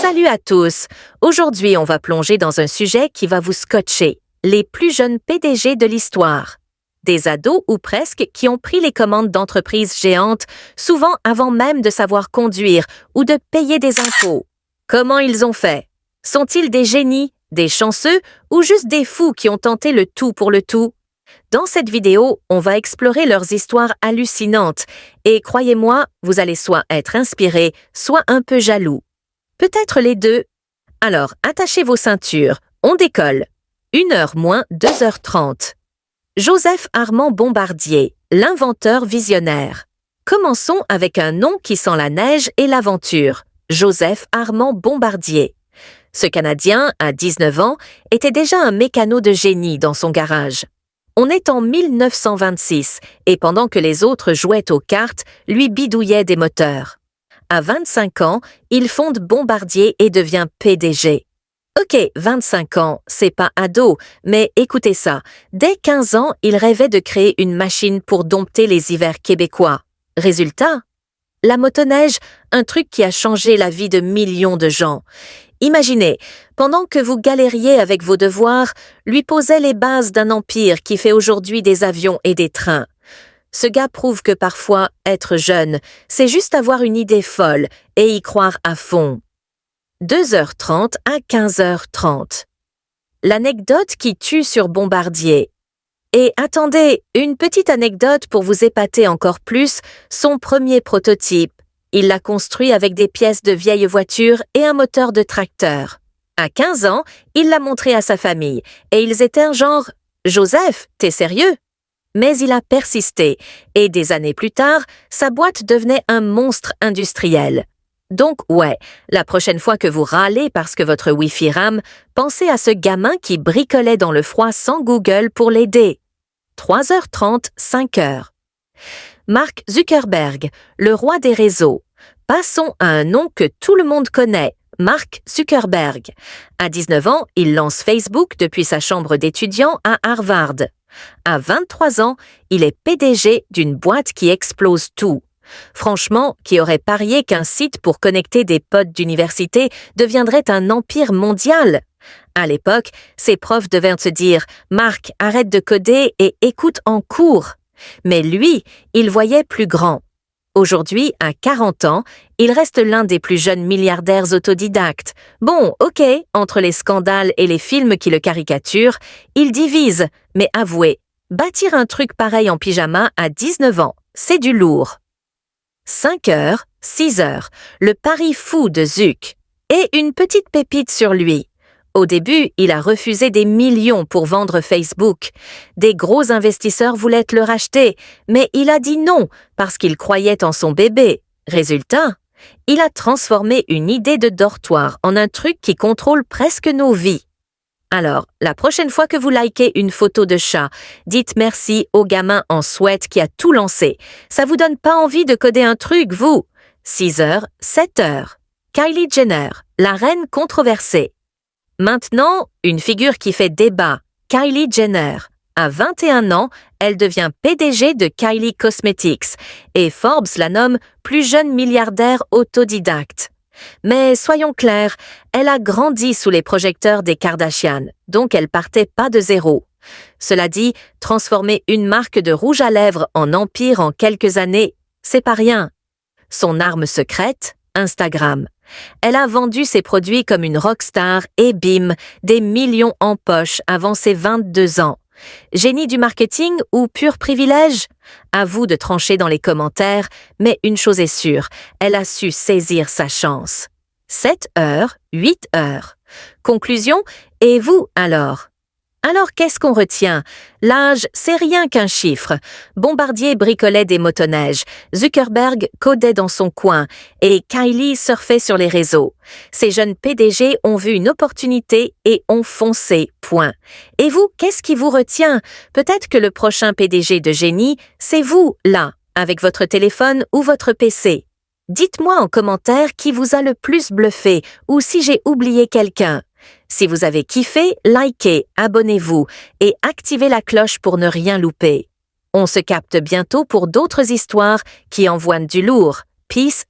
Salut à tous! Aujourd'hui, on va plonger dans un sujet qui va vous scotcher. Les plus jeunes PDG de l'histoire. Des ados ou presque qui ont pris les commandes d'entreprises géantes, souvent avant même de savoir conduire ou de payer des impôts. Comment ils ont fait? Sont-ils des génies, des chanceux ou juste des fous qui ont tenté le tout pour le tout? Dans cette vidéo, on va explorer leurs histoires hallucinantes et croyez-moi, vous allez soit être inspiré, soit un peu jaloux. Peut-être les deux. Alors, attachez vos ceintures, on décolle. 1h moins 2h30. Joseph Armand Bombardier, l'inventeur visionnaire. Commençons avec un nom qui sent la neige et l'aventure. Joseph Armand Bombardier. Ce Canadien, à 19 ans, était déjà un mécano de génie dans son garage. On est en 1926 et pendant que les autres jouaient aux cartes, lui bidouillait des moteurs. À 25 ans, il fonde Bombardier et devient PDG. Ok, 25 ans, c'est pas ado, mais écoutez ça. Dès 15 ans, il rêvait de créer une machine pour dompter les hivers québécois. Résultat? La motoneige, un truc qui a changé la vie de millions de gens. Imaginez, pendant que vous galériez avec vos devoirs, lui posait les bases d'un empire qui fait aujourd'hui des avions et des trains. Ce gars prouve que parfois, être jeune, c'est juste avoir une idée folle et y croire à fond. 2h30 à 15h30. L'anecdote qui tue sur Bombardier. Et attendez, une petite anecdote pour vous épater encore plus, son premier prototype. Il l'a construit avec des pièces de vieilles voitures et un moteur de tracteur. À 15 ans, il l'a montré à sa famille et ils étaient un genre « Joseph, t'es sérieux ?» Mais il a persisté et des années plus tard, sa boîte devenait un monstre industriel. Donc ouais, la prochaine fois que vous râlez parce que votre Wi-Fi rame, pensez à ce gamin qui bricolait dans le froid sans Google pour l'aider. 3h30, 5h. Mark Zuckerberg, le roi des réseaux. Passons à un nom que tout le monde connaît, Mark Zuckerberg. À 19 ans, il lance Facebook depuis sa chambre d'étudiant à Harvard. À 23 ans, il est PDG d'une boîte qui explose tout. Franchement, qui aurait parié qu'un site pour connecter des potes d'université deviendrait un empire mondial? À l'époque, ses profs devaient se dire « Marc, arrête de coder et écoute en cours ». Mais lui, il voyait plus grand. Aujourd'hui, à 40 ans, il reste l'un des plus jeunes milliardaires autodidactes. Bon, ok, entre les scandales et les films qui le caricaturent, il divise, mais avouez, bâtir un truc pareil en pyjama à 19 ans, c'est du lourd. 5h, 6h, le pari fou de Zuck. Et une petite pépite sur lui. Au début, il a refusé des millions pour vendre Facebook. Des gros investisseurs voulaient le racheter, mais il a dit non parce qu'il croyait en son bébé. Résultat, il a transformé une idée de dortoir en un truc qui contrôle presque nos vies. Alors, la prochaine fois que vous likez une photo de chat, dites merci au gamin en sweat qui a tout lancé. Ça vous donne pas envie de coder un truc, vous? 6h, 7h. Kylie Jenner, la reine controversée. Maintenant, une figure qui fait débat, Kylie Jenner. À 21 ans, elle devient PDG de Kylie Cosmetics et Forbes la nomme plus jeune milliardaire autodidacte. Mais soyons clairs, elle a grandi sous les projecteurs des Kardashian, donc elle partait pas de zéro. Cela dit, transformer une marque de rouge à lèvres en empire en quelques années, c'est pas rien. Son arme secrète, Instagram. Elle a vendu ses produits comme une rockstar et bim, des millions en poche avant ses 22 ans. Génie du marketing ou pur privilège? À vous de trancher dans les commentaires, mais une chose est sûre, elle a su saisir sa chance. 7h, 8h. Conclusion, et vous alors? Alors qu'est-ce qu'on retient? L'âge, c'est rien qu'un chiffre. Bombardier bricolait des motoneiges, Zuckerberg codait dans son coin et Kylie surfait sur les réseaux. Ces jeunes PDG ont vu une opportunité et ont foncé, point. Et vous, qu'est-ce qui vous retient? Peut-être que le prochain PDG de génie, c'est vous, là, avec votre téléphone ou votre PC. Dites-moi en commentaire qui vous a le plus bluffé ou si j'ai oublié quelqu'un. Si vous avez kiffé, likez, abonnez-vous et activez la cloche pour ne rien louper. On se capte bientôt pour d'autres histoires qui envoient du lourd. Peace!